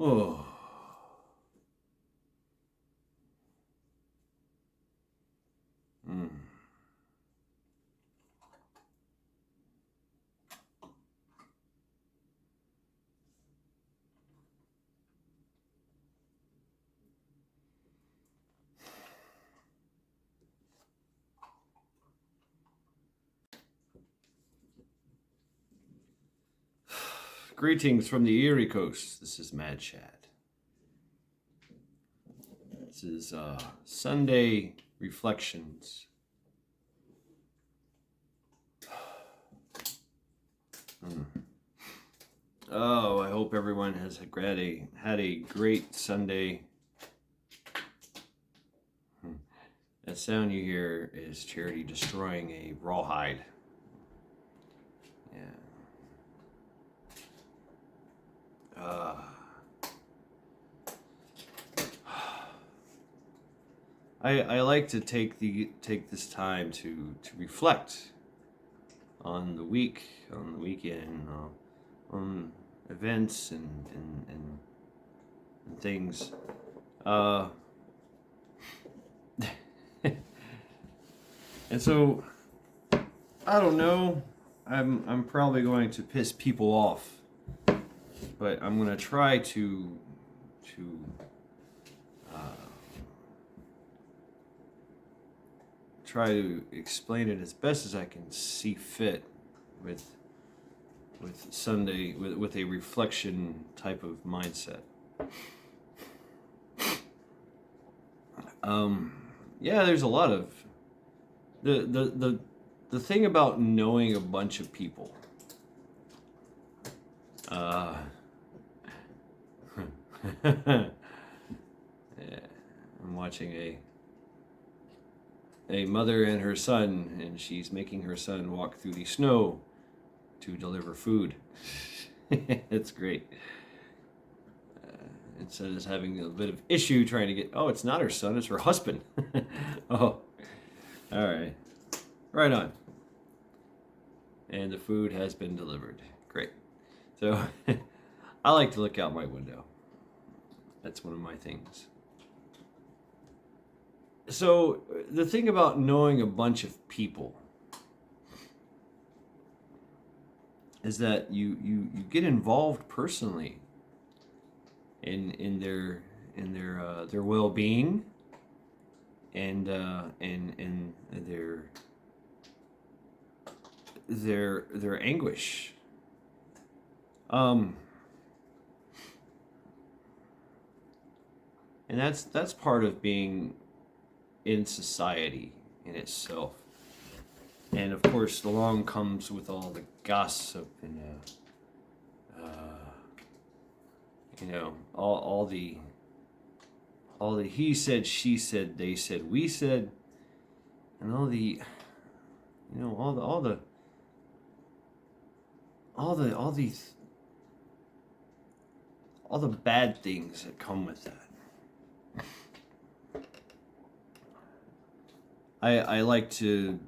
Oh. Mm. Greetings from the Erie Coast. This is Mad Chad. This is Sunday Reflections. Oh, I hope everyone has had a great Sunday. That sound you hear is Charity destroying a rawhide. Yeah. I like to take this time to reflect on the week, on the weekend, on events and things. And so I don't know. I'm probably going to piss people off, but I'm gonna try to try to explain it as best as I can see fit with Sunday with a reflection type of mindset. Yeah, there's a lot of the thing about knowing a bunch of people. Yeah, I'm watching a mother and her son, and she's making her son walk through the snow to deliver food. It's great. And son is having a bit of issue trying to get. Oh, it's not her son; it's her husband. Oh, all right, right on. And the food has been delivered. Great. So, I like to look out my window. That's one of my things. So, the thing about knowing a bunch of people is that you get involved personally in their well-being and their anguish. And that's part of being in society in itself. And of course, along comes with all the gossip and all the he said, she said, they said, we said, and all the all the bad things that come with that. I like to.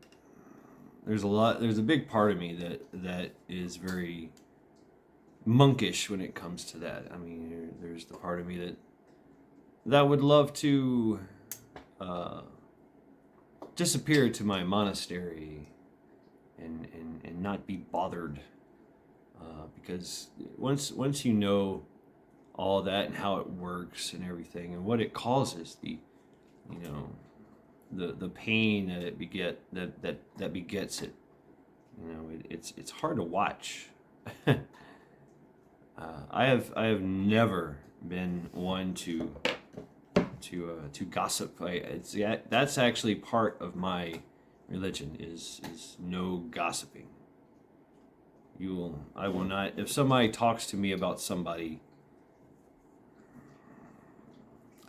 There's a big part of me that is very monkish when it comes to that. I mean, there's the part of me that would love to disappear to my monastery and not be bothered, because once you know all that and how it works and everything and what it causes, the pain that it begets it, it's hard to watch. I have never been one to gossip. That's actually part of my religion is no gossiping. I will not. If somebody talks to me about somebody,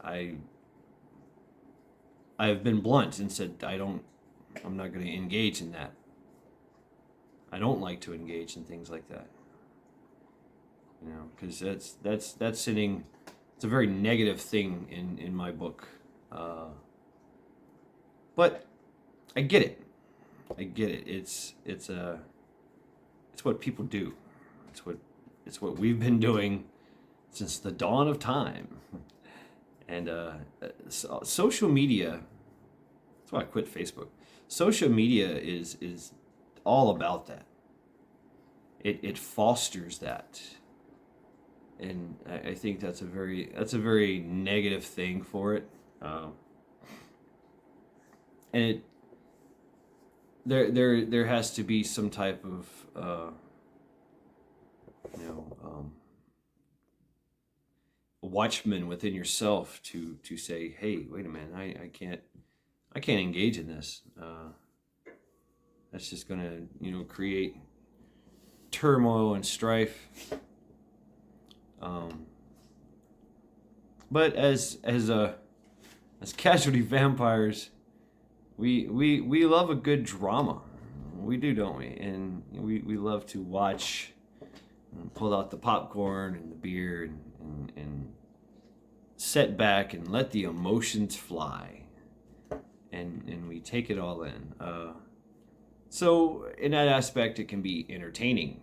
I have been blunt and said I'm not going to engage in that. I don't like to engage in things like that. Because that's sitting. It's a very negative thing in my book. But I get it. It's what people do. It's what we've been doing since the dawn of time. And social media, that's why I quit Facebook. Social media is all about that. It fosters that. And I think that's a very negative thing for it. And there has to be some type of watchman within yourself to say, hey, wait a minute, I can't engage in this. That's just gonna create turmoil and strife. But as casualty vampires, we love a good drama. We do, don't we? And we love to watch, and pull out the popcorn and the beer and sit back and let the emotions fly, and we take it all in. So in that aspect, it can be entertaining.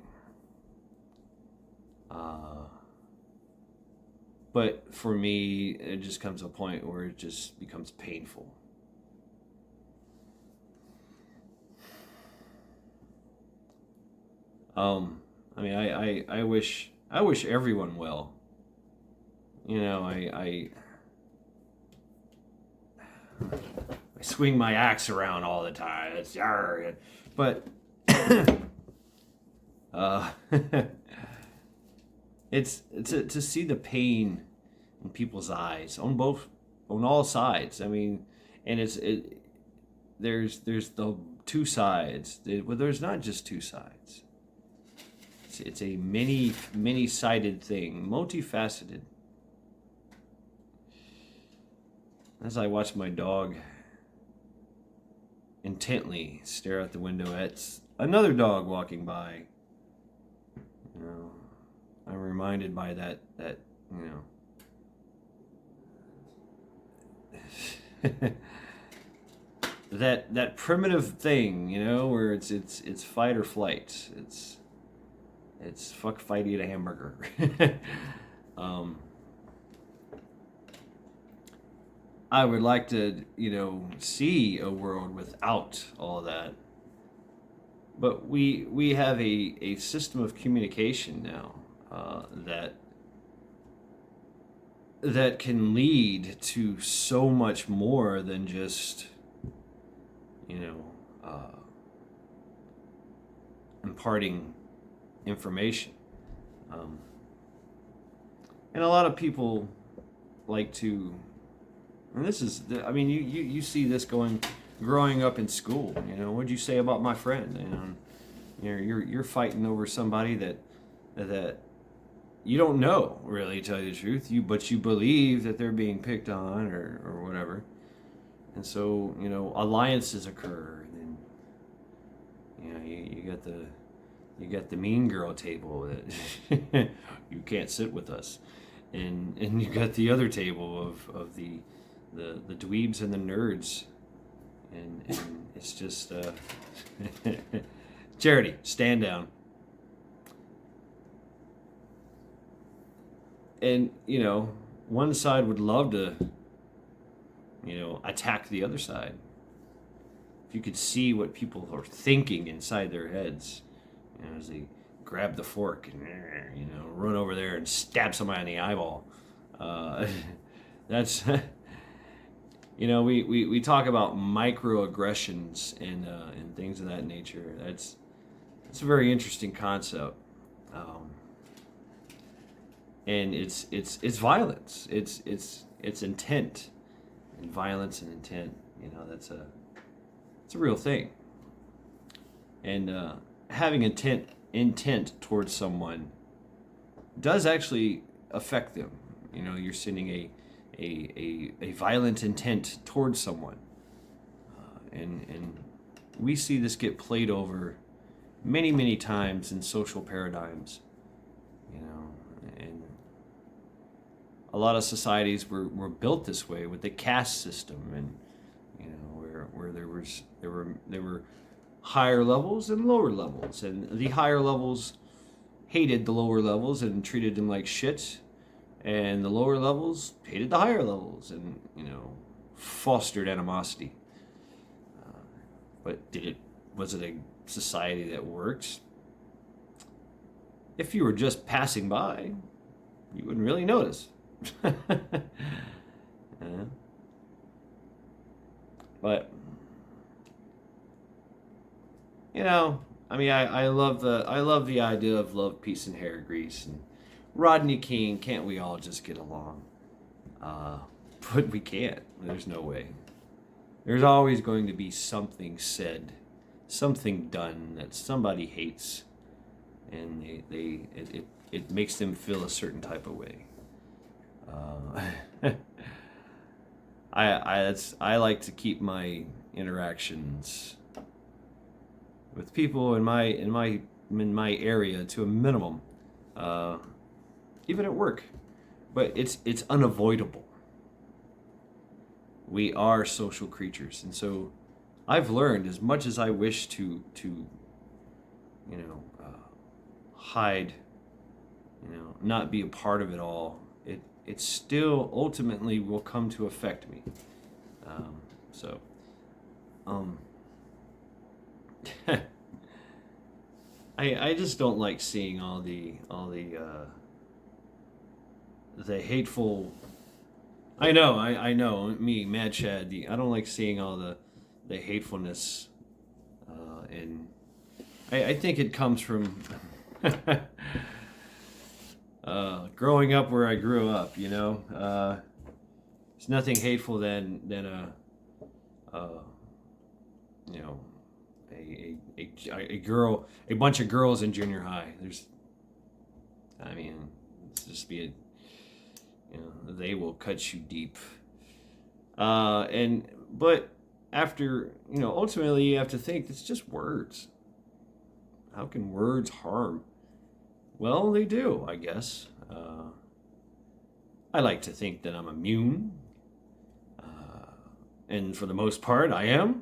But for me, it just comes to a point where it just becomes painful. I mean, I wish everyone well. I swing my axe around all the time. It's but it's to see the pain in people's eyes on all sides. I mean, and there's the two sides. Well, there's not just two sides. It's a many-sided thing, multifaceted. As I watch my dog intently stare out the window at another dog walking by, I'm reminded by that that primitive thing, where it's fight or flight. It's fuck, fight, eat a hamburger. I would like to, see a world without all that. But we have a system of communication now that can lead to so much more than just, imparting information. And a lot of people like to, and this is, I mean, you see this growing up in school. What'd you say about my friend? You're fighting over somebody that you don't know, really, to tell you the truth. But you believe that they're being picked on or whatever. And so, alliances occur, and then you got the mean girl table that you can't sit with us, and you got the other table of the dweebs and the nerds, and it's just Charity, stand down. And one side would love to attack the other side. If you could see what people are thinking inside their heads, as they grab the fork and run over there and stab somebody in the eyeball. That's we talk about microaggressions and things of that nature. That's a very interesting concept, and it's violence. It's intent, and violence and intent. It's a real thing. And having intent towards someone does actually affect them. You're sending a violent intent towards someone, and we see this get played over many times in social paradigms. And a lot of societies were built this way with the caste system, and where there were higher levels and lower levels, and the higher levels hated the lower levels and treated them like shit, and the lower levels hated the higher levels, and fostered animosity. But was it a society that worked? If you were just passing by, you wouldn't really notice. But I mean, I love the idea of love, peace, and hair grease, and Rodney King. Can't we all just get along? But we can't. There's no way. There's always going to be something said, something done that somebody hates, and it makes them feel a certain type of way. I like to keep my interactions with people in my area to a minimum, even at work. But it's unavoidable. We are social creatures, and so I've learned, as much as I wish to hide, not be a part of it all, it still ultimately will come to affect me. I just don't like seeing all the hateful. I know, me, Mad Chad. I don't like seeing all the hatefulness, and I think it comes from growing up where I grew up. There's nothing hateful than a bunch of girls in junior high. Let's just be they will cut you deep. But after, ultimately you have to think it's just words. How can words harm? Well, they do, I guess. I like to think that I'm immune. And for the most part, I am.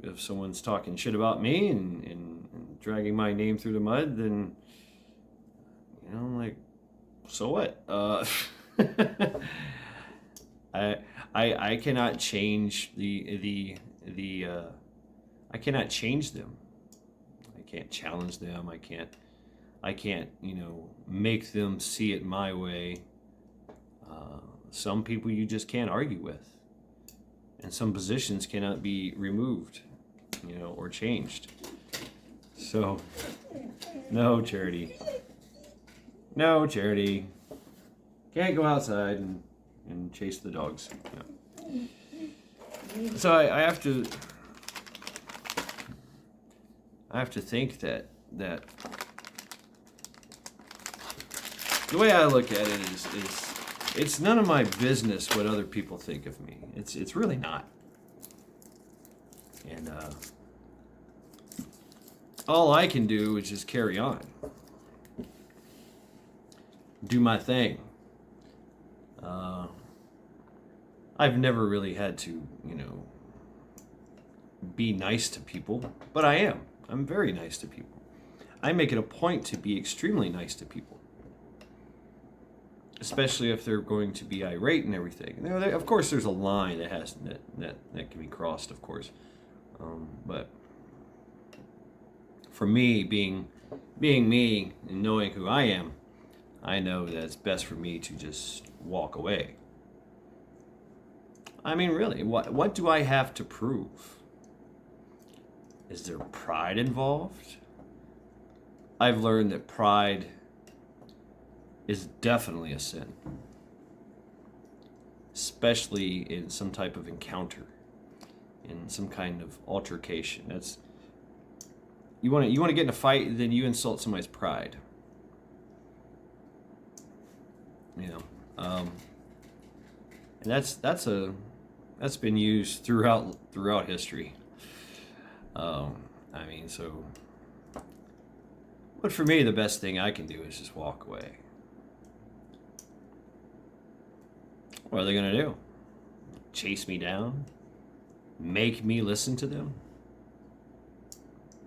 If someone's talking shit about me and dragging my name through the mud, then, I'm like, so what? I cannot change I cannot change them. I can't challenge them. I can't make them see it my way. Some people you just can't argue with, and some positions cannot be removed, or changed. So, no, Charity. No, Charity. Can't go outside and chase the dogs. No. So I have to think that the way I look at it is it's none of my business what other people think of me. It's really not. And all I can do is just carry on. Do my thing. I've never really had to, be nice to people, but I am. I'm very nice to people. I make it a point to be extremely nice to people, especially if they're going to be irate and everything. Of course, there's a line that can be crossed, of course. But for me, being me and knowing who I am, I know that it's best for me to just walk away. I mean, really, what do I have to prove? Is there pride involved? I've learned that pride is definitely a sin, especially in some type of encounter, in some kind of altercation. That's you want to get in a fight, then you insult somebody's pride. And that's been used throughout history. But for me, the best thing I can do is just walk away. What are they gonna do? Chase me down? Make me listen to them?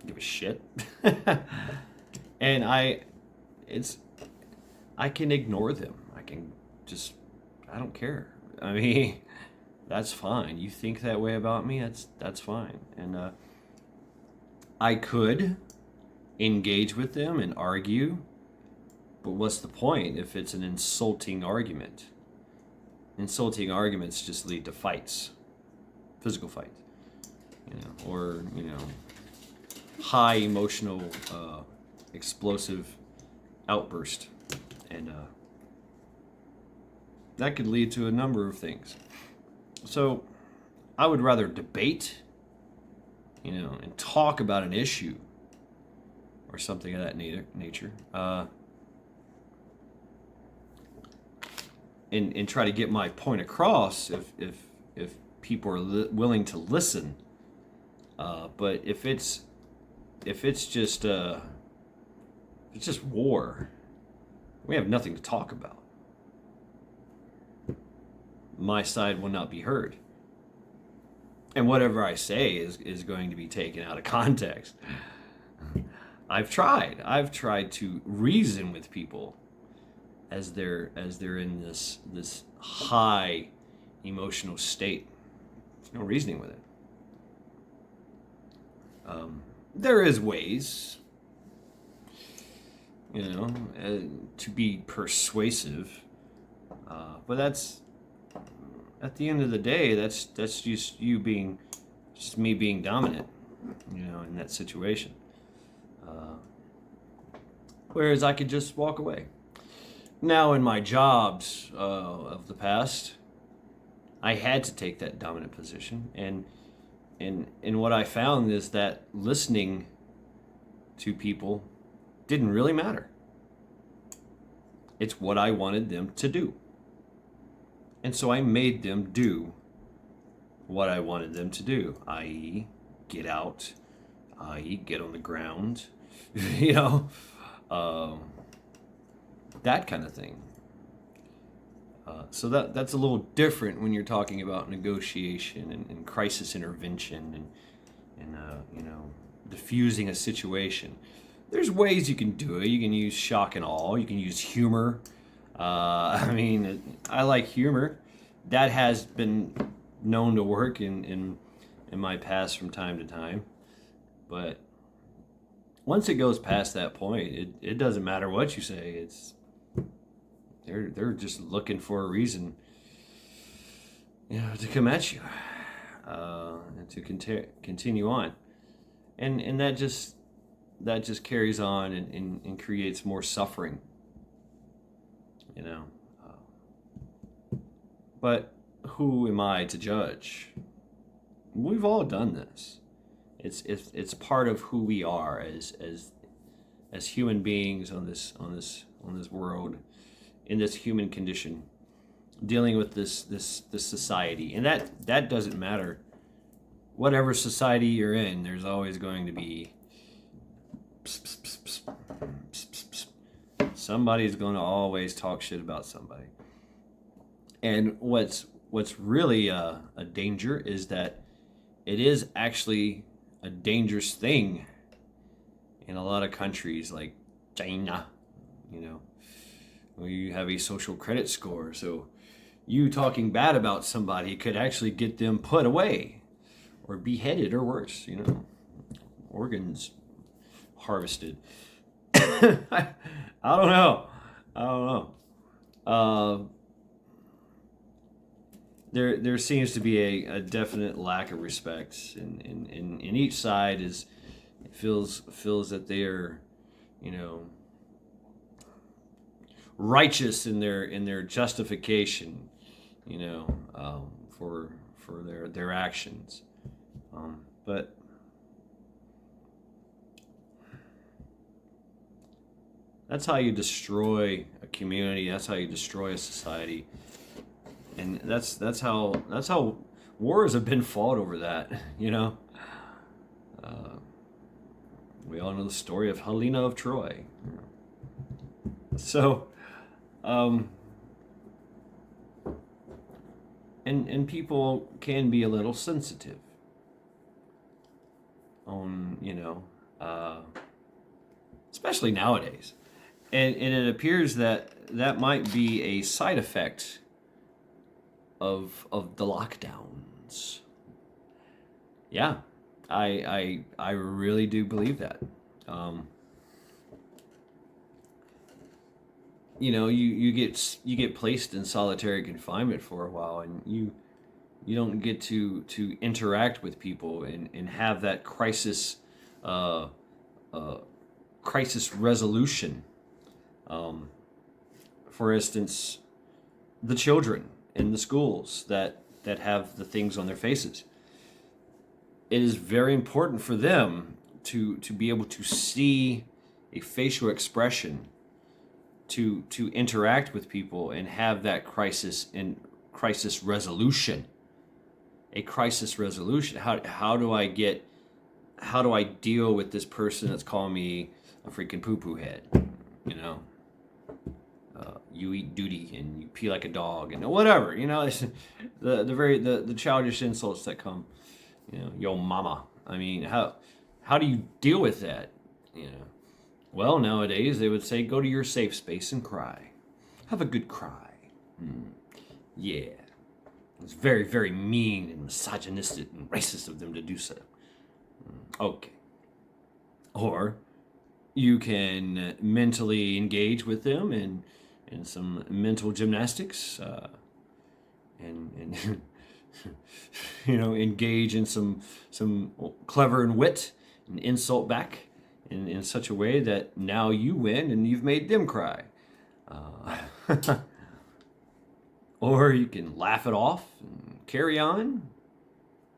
Give a shit. And I can ignore them. I can just, I don't care. I mean, that's fine. You think that way about me? That's fine. And I could engage with them and argue, but what's the point if it's an insulting argument? Insulting arguments just lead to fights, physical fights, or high emotional, explosive outburst, and that could lead to a number of things. So, I would rather debate, and talk about an issue or something of that nature, and try to get my point across if people are willing to listen. But if it's just war, we have nothing to talk about. My side will not be heard, and whatever I say is going to be taken out of context. I've tried to reason with people as they're in this high emotional state. There's no reasoning with it. There is ways, to be persuasive, but that's, at the end of the day, that's just me being dominant, in that situation. Whereas I could just walk away. Now, in my jobs of the past, I had to take that dominant position, and what I found is that listening to people didn't really matter. It's what I wanted them to do, and so I made them do what I wanted them to do, i.e., get out, i.e., get on the ground, that kind of thing. So that's a little different when you're talking about negotiation and crisis intervention and diffusing a situation. There's ways you can do it. You can use shock and awe. You can use humor. I like humor. That has been known to work in my past from time to time. But once it goes past that point, it doesn't matter what you say. They're just looking for a reason, to come at you, and to continue on, and that just carries on and creates more suffering, But who am I to judge? We've all done this. It's part of who we are as human beings on this world, in this human condition, dealing with this society. And that doesn't matter. Whatever society you're in, there's always going to be somebody's going to always talk shit about somebody. And what's really a danger is that it is actually a dangerous thing in a lot of countries like China, where you have a social credit score. So you talking bad about somebody could actually get them put away or beheaded or worse, organs harvested. I don't know. There seems to be a definite lack of respect, and each side feels that they are, righteous in their justification, for their actions, but that's how you destroy a community. That's how you destroy a society. And that's how wars have been fought over that, we all know the story of Helena of Troy. So, and people can be a little sensitive on, especially nowadays, and it appears that that might be a side effect of the lockdowns. Yeah, I really do believe that. Um, you get placed in solitary confinement for a while, and you don't get to interact with people and have that uh, uh, crisis resolution. Um, for instance, the children in the schools that have the things on their faces. It is very important for them to be able to see a facial expression, to interact with people and have that crisis resolution. A crisis resolution. How do I deal with this person that's calling me a freaking poo poo head? You know, you eat duty and you pee like a dog and whatever. It's the childish insults that come. Yo mama. I mean, how do you deal with that? You know. Well, nowadays they would say, go to your safe space and cry. Have a good cry. Yeah. It's very, very mean and misogynistic and racist of them to do so. Okay. Or you can mentally engage with them in some mental gymnastics, and engage in some clever and wit and insult back in such a way that now you win and you've made them cry. Or you can laugh it off and carry on.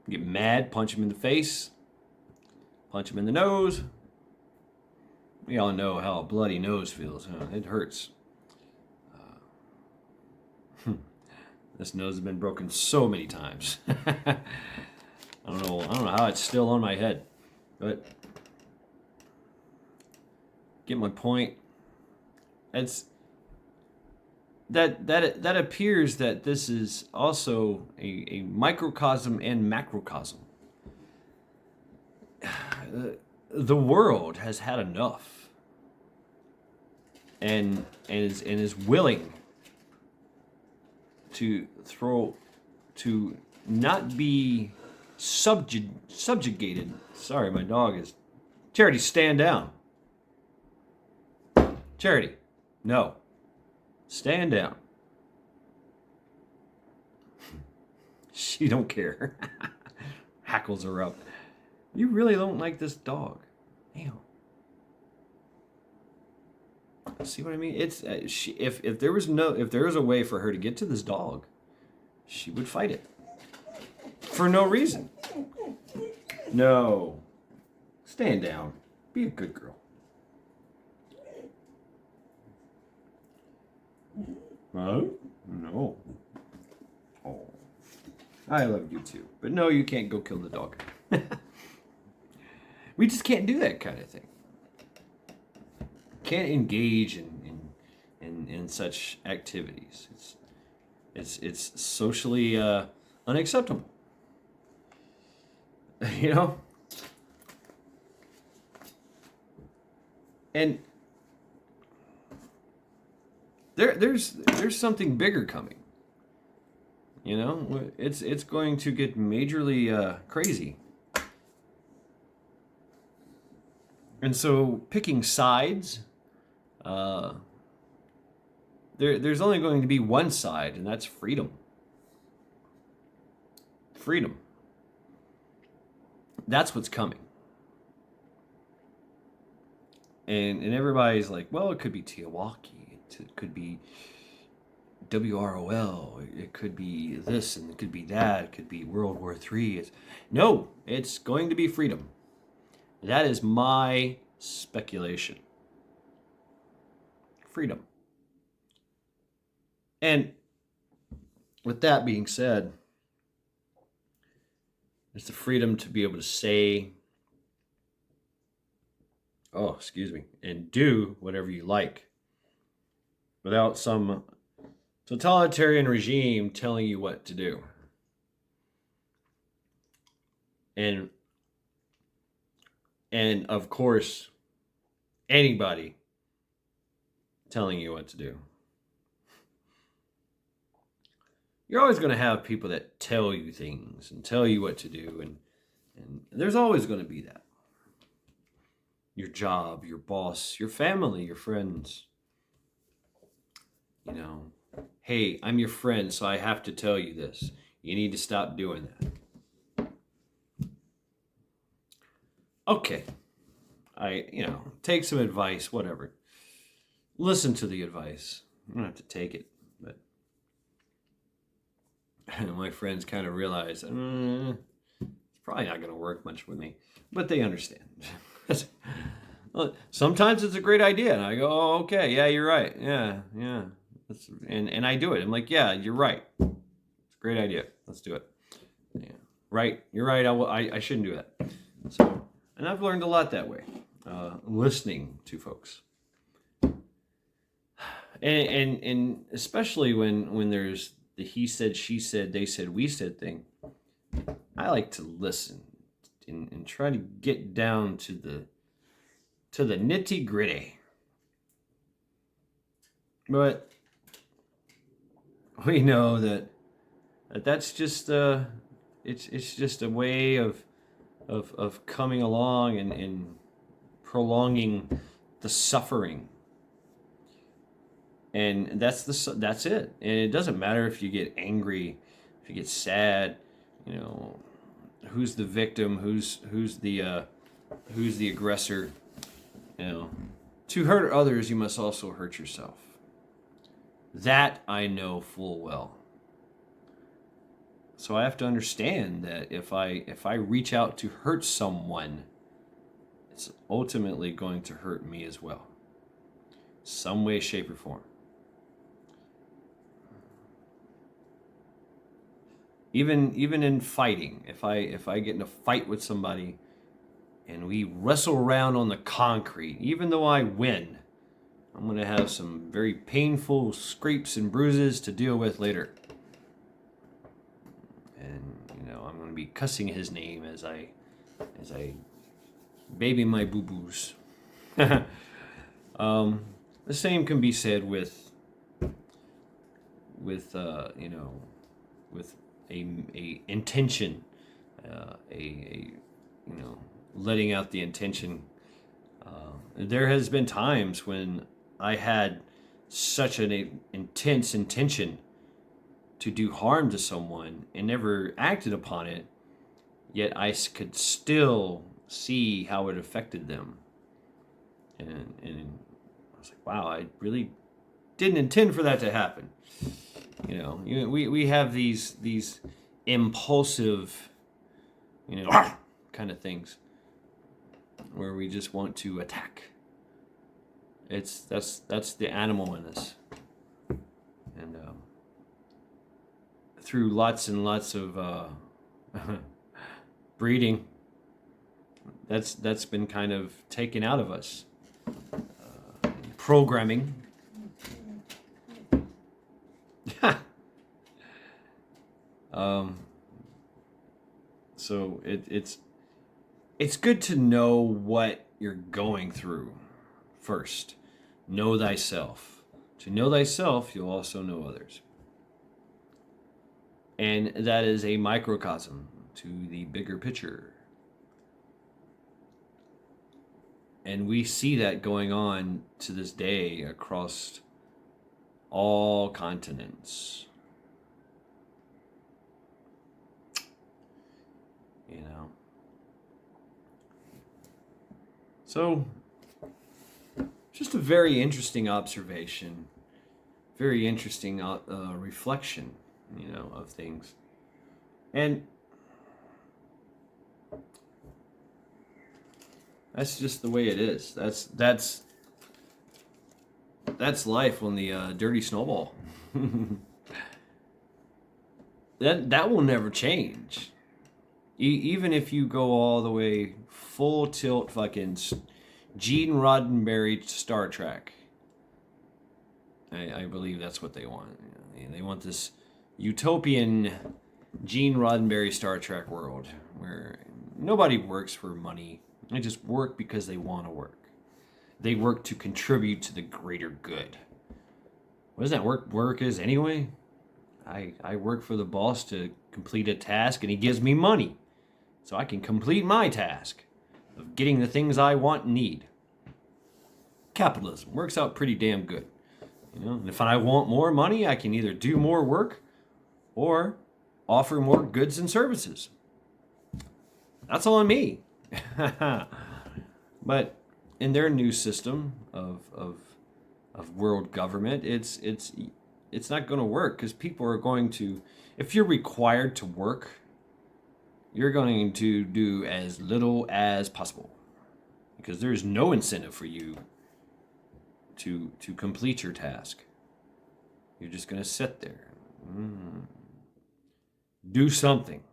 Get mad, punch him in the face, punch him in the nose. We all know how a bloody nose feels. Huh? It hurts. This nose has been broken so many times. I don't know how it's still on my head, but get my point. It's that appears that this is also a microcosm and macrocosm. The world has had enough, and is willing to not be subjugated. Sorry, my dog is. Charity, stand down. Charity, no. Stand down. She don't care. Hackles her up. You really don't like this dog. Damn. See what I mean? It's if there was a way for her to get to this dog, she would fight it for no reason. No. Stand down. Be a good girl. Huh? No. Oh. I love you too. But no, you can't go kill the dog. We just can't do that kind of thing. Can't engage in such activities. It's socially unacceptable. And there's something bigger coming. It's going to get majorly crazy. And so picking sides, there's only going to be one side, and that's freedom. Freedom. That's what's coming. And everybody's like, well, it could be Tiawaki, it could be WROL, it could be this, and it could be that, it could be World War III. No, it's going to be freedom. That is my speculation. Freedom. And with that being said, it's the freedom to be able to say, and do whatever you like without some totalitarian regime telling you what to do. And of course, anybody telling you what to do. you're always going to have people that tell you things and tell you what to do, and there's always going to be that. Your job, your boss, your family, your friends. You know, hey, I'm your friend, so I have to tell you this. You need to stop doing that. Okay. Take some advice, whatever. Listen to the advice. You don't have to take it, but my friends kind of realize it's probably not going to work much with me, but they understand. Sometimes it's a great idea, and I go, "Oh, okay, yeah, you're right, yeah." And I do it. I'm like, "Yeah, you're right. It's a great idea. Let's do it." Yeah, right. You're right. I shouldn't do that. So, and I've learned a lot that way, listening to folks, and especially when there's the he said, she said, they said, we said thing. I like to listen and try to get down to the nitty gritty. But we know that's just it's just a way of coming along and prolonging the suffering. And that's it. And it doesn't matter if you get angry, if you get sad, who's the victim, who's the aggressor. To hurt others, you must also hurt yourself. That I know full well. So I have to understand that if I reach out to hurt someone, it's ultimately going to hurt me as well. Some way, shape, or form. Even in fighting, if I get in a fight with somebody and we wrestle around on the concrete, even though I win, I'm going to have some very painful scrapes and bruises to deal with later. And I'm going to be cussing his name as I baby my boo-boos. The same can be said with a intention, letting out the intention. There has been times when I had such an intense intention to do harm to someone and never acted upon it, yet I could still see how it affected them. And I was like, wow, I really didn't intend for that to happen. We have these impulsive, kind of things where we just want to attack. That's the animal in us, and through lots and lots of breeding, that's been kind of taken out of us. Programming. So it's good to know what you're going through first. Know thyself. To know thyself, you'll also know others. And that is a microcosm to the bigger picture. And we see that going on to this day across all continents. So, just a very interesting observation, very interesting reflection, of things. And that's just the way it is. That's life on the dirty snowball. That will never change. Even if you go all the way full tilt fucking Gene Roddenberry Star Trek. I believe that's what they want. They want this utopian Gene Roddenberry Star Trek world where nobody works for money. They just work because they want to work. They work to contribute to the greater good. What does that work is anyway? I work for the boss to complete a task, and he gives me money so I can complete my task of getting the things I want and need. Capitalism works out pretty damn good. And if I want more money, I can either do more work or offer more goods and services. That's on me. But in their new system of world government, it's not going to work, because people are going to, if you're required to work, you're going to do as little as possible, because there's no incentive for you to complete your task. You're just going to sit there. Do something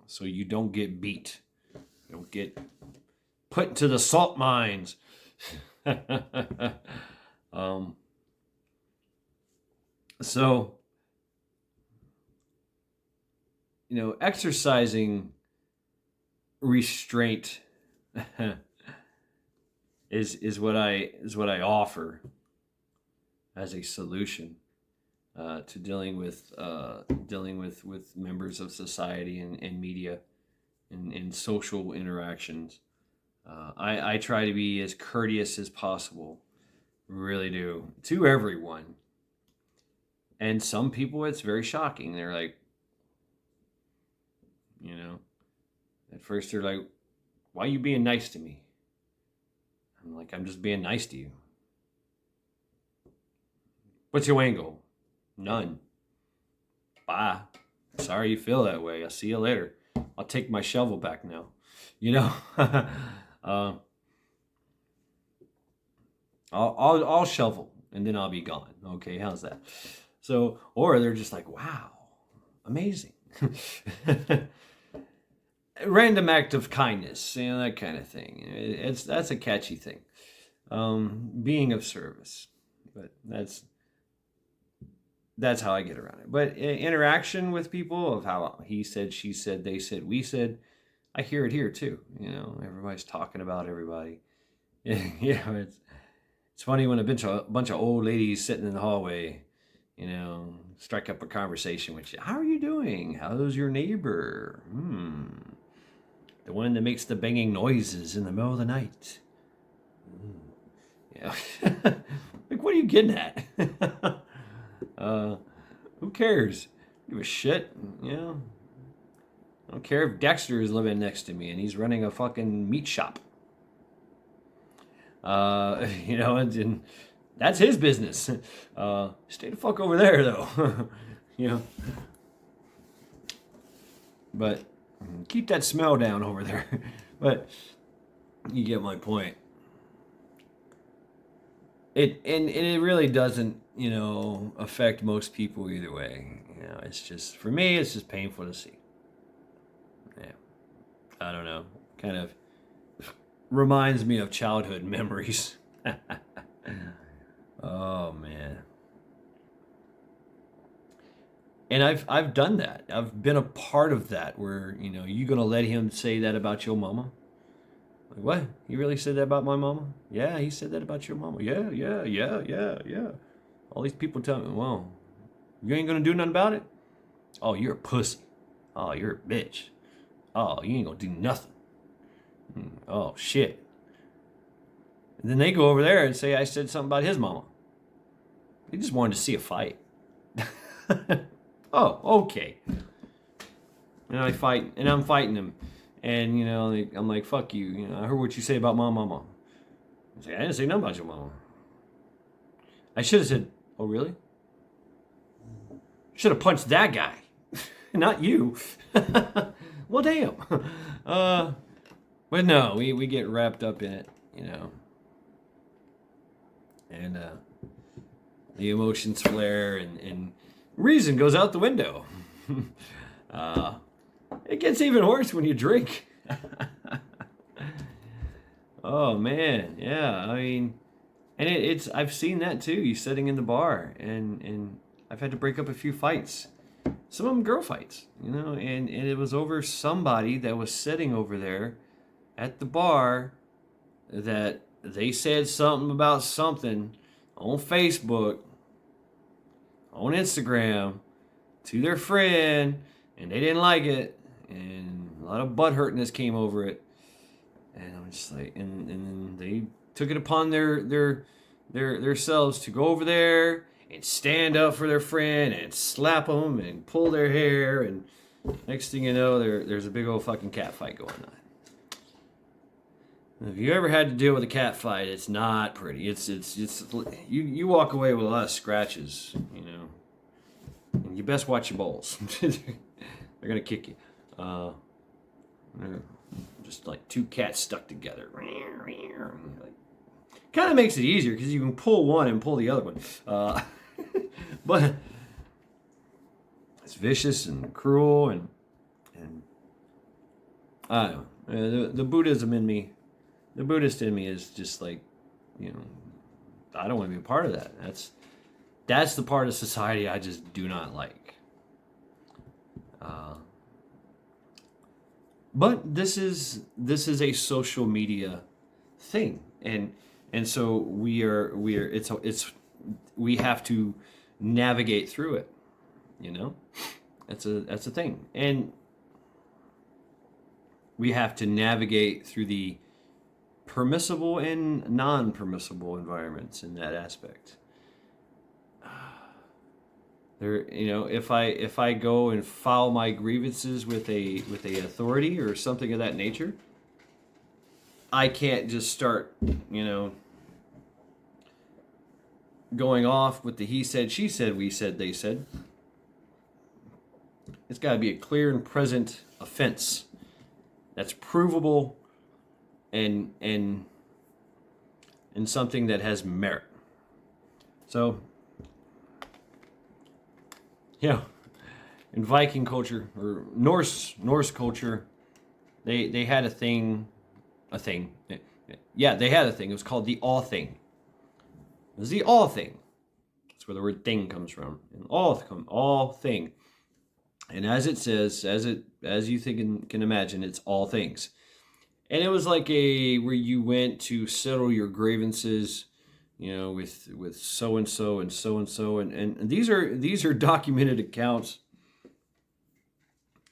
so you don't get beat. You don't get put into the salt mines. So, exercising restraint is what I offer as a solution to dealing with members of society and media and social interactions. I try to be as courteous as possible, really do, to everyone. And some people, it's very shocking. They're like, at first they're like, why are you being nice to me? I'm like, I'm just being nice to you. What's your angle? None. Bye. Sorry you feel that way. I'll see you later. I'll take my shovel back now. I'll shovel and then I'll be gone. Okay, how's that? So, or they're just like, wow, amazing. Random act of kindness, that kind of thing. That's a catchy thing. Being of service, but that's how I get around it. But interaction with people, of how he said, she said, they said, we said, I hear it here too. Everybody's talking about everybody. It's funny when a bunch of old ladies sitting in the hallway, strike up a conversation with you. How are you doing? How's your neighbor? The one that makes the banging noises in the middle of the night. Yeah. Like, what are you getting at? Who cares? Give a shit. I don't care if Dexter is living next to me and he's running a fucking meat shop. And that's his business. Stay the fuck over there, though. But keep that smell down over there. But you get my point. It really doesn't, affect most people either way. It's just, for me, it's just painful to see. Yeah, I don't know. Kind of reminds me of childhood memories. Oh man. And I've done that. I've been a part of that, where you gonna let him say that about your mama? Like, what? He really said that about my mama? Yeah, he said that about your mama. Yeah. All these people tell me, well, you ain't gonna do nothing about it? Oh, you're a pussy. Oh, you're a bitch. Oh, you ain't gonna do nothing. Oh, shit. And then they go over there and say I said something about his mama. They just wanted to see a fight. Oh, okay. And I'm fighting him. And, I'm like, fuck you. I heard what you say about my mama. I say, I didn't say nothing about your mama. I should have said, oh, really? Should have punched that guy. Not you. Well, damn. But no, we get wrapped up in it, And the emotions flare and reason goes out the window. It gets even worse when you drink. Oh man, yeah. I mean, and it's I've seen that too. You sitting in the bar, and I've had to break up a few fights. Some of them girl fights, and it was over somebody that was sitting over there at the bar that they said something about something on Facebook, on Instagram, to their friend, and they didn't like it, and a lot of butt hurtness came over it. And I'm just like, and they took it upon their selves to go over there and stand up for their friend and slap them and pull their hair, and next thing you know, there's a big old fucking cat fight going on. If you ever had to deal with a cat fight, it's not pretty. It's you walk away with a lot of scratches, you know. And you best watch your balls. They're gonna kick you. They're just like two cats stuck together. Kind of makes it easier because you can pull one and pull the other one. But it's vicious and cruel, and I don't know. The Buddhism in me, the Buddhist in me is just like, you know, I don't want to be a part of that. That's the part of society I just do not like. But this is a social media thing, and so we have to navigate through it. You know, that's a thing, and we have to navigate through the permissible and non-permissible environments in that aspect. There, you know, if I go and file my grievances with a authority or something of that nature, I can't just start, you know, going off with the he said, she said, we said, they said. It's got to be a clear and present offense that's provable and something that has merit. So, yeah, in Viking culture or Norse culture, they had a thing. Yeah, they had a thing. It was called the Althing. It was the Althing. That's where the word "thing" comes from. And all thing. And as it says, as you can imagine, it's all things. And it was like where you went to settle your grievances, you know, with so and so and so and so, and these are documented accounts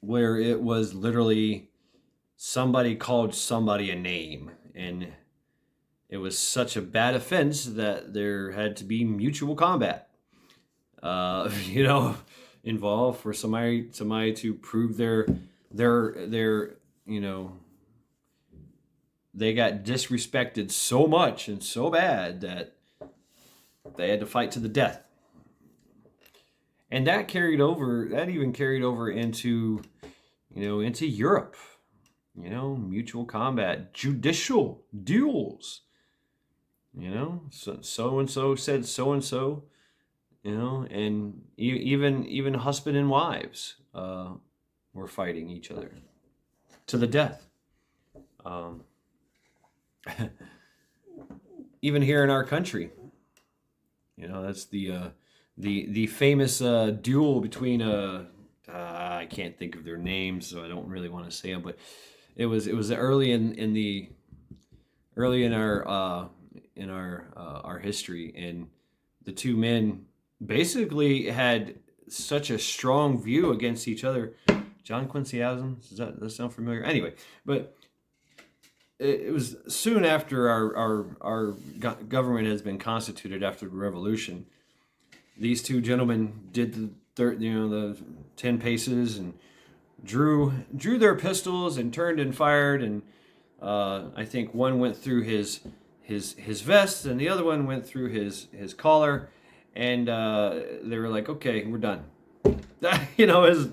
where it was literally somebody called somebody a name, and it was such a bad offense that there had to be mutual combat, you know, involved for somebody to prove their you know, they got disrespected so much and so bad that they had to fight to the death. And that even carried over into, you know, into Europe. You know, mutual combat, judicial duels. You know, so and so said so and so. You know, and even husband and wives were fighting each other to the death. Even here in our country, you know, that's the famous duel between I can't think of their names, so I don't really want to say them, but it was early in our history, and the two men basically had such a strong view against each other. John Quincy Adams, does that sound familiar? Anyway, but it was soon after our government has been constituted after the revolution. These two gentlemen did the 10 paces and drew their pistols and turned and fired, and I think one went through his vest and the other one went through his collar, and they were like, okay, we're done. You know, it's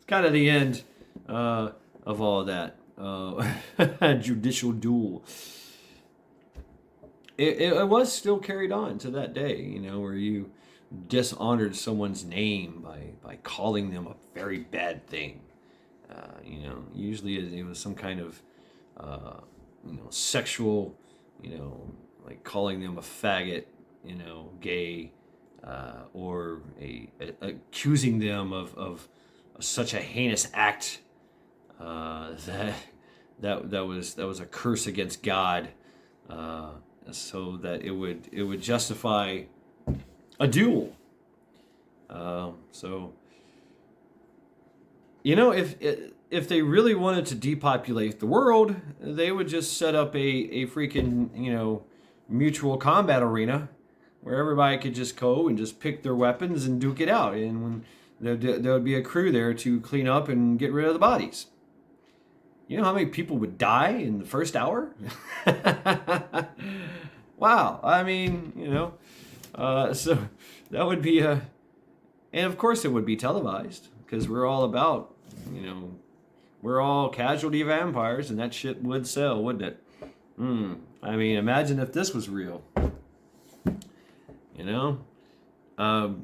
kind of the end of all of that. Judicial duel. It was still carried on to that day, you know, where you dishonored someone's name by calling them a very bad thing. You know, usually it was some kind of you know, sexual, you know, like calling them a faggot, you know, gay, or accusing them of such a heinous act that was a curse against God, so that it would justify a duel. So if they really wanted to depopulate the world, they would just set up a freaking mutual combat arena where everybody could just go and just pick their weapons and duke it out, and when there would be a crew there to clean up and get rid of the bodies. You know how many people would die in the first hour? Wow. I mean, so that would be a, and of course it would be televised because we're all about, we're all casualty vampires, and that shit would sell, wouldn't it? I mean, imagine if this was real.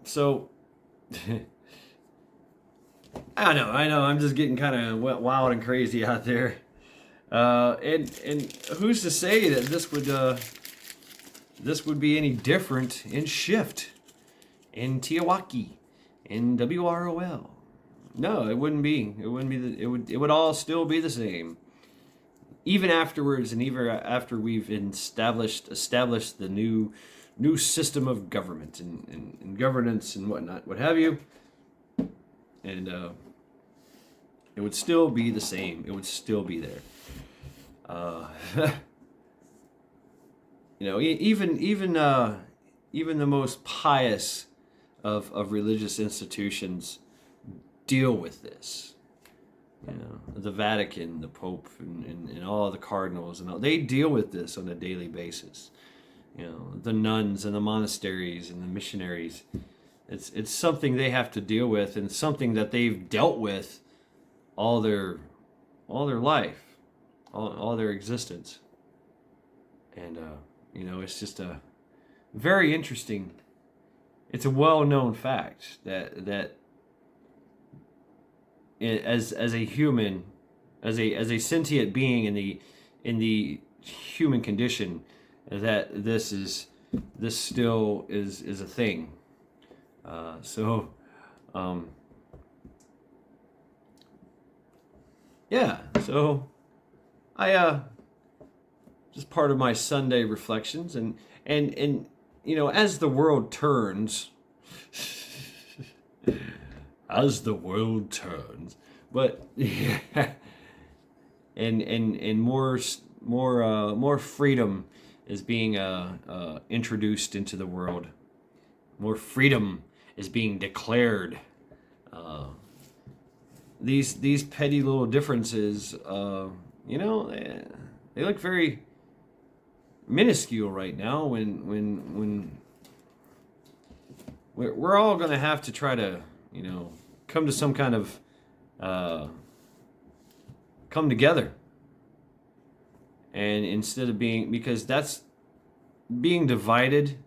So I know, I'm just getting kind of wild and crazy out there. And who's to say that this would be any different in Shift, in Tiawaki, in WROL? No, it wouldn't be. It wouldn't be. It would all still be the same. Even afterwards, and even after we've established the new system of government and governance and whatnot, what have you, and it would still be the same. It would still be there. Even the most pious of religious institutions deal with this. The Vatican, the Pope, and all the cardinals, and all, they deal with this on a daily basis. The nuns and the monasteries and the missionaries. It's something they have to deal with, and something that they've dealt with all their life, all their existence. And it's just a very interesting. It's a well-known fact that as a human, as a sentient being in the human condition, that this still is a thing. Yeah. So I just part of my Sunday reflections, and as the world turns. As the world turns, but yeah, and more freedom is being introduced into the world. More freedom is being declared. These petty little differences, they look very minuscule right now. When we're all going to have to try to come to some kind of come together, and instead of because that's being divided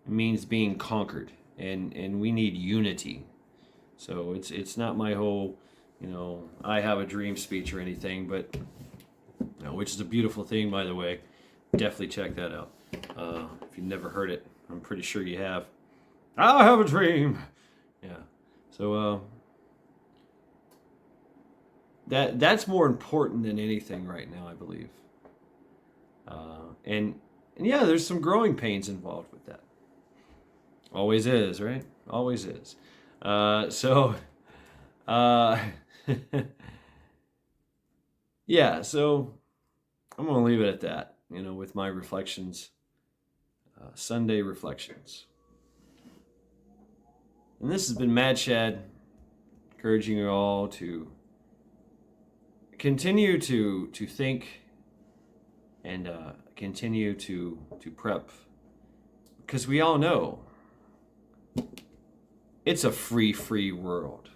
means being conquered, and we need unity. So it's not my whole I have a dream speech or anything, but which is a beautiful thing, by the way. Definitely check that out if you've never heard it. I'm pretty sure you have. I have a dream. Yeah. So that's more important than anything right now, I believe. And yeah, there's some growing pains involved with that. Always is, right? Always is. Yeah. So I'm gonna leave it at that. With my reflections, Sunday reflections. And this has been Mad Shad, encouraging you all to continue to think and continue to prep, because we all know it's a free world.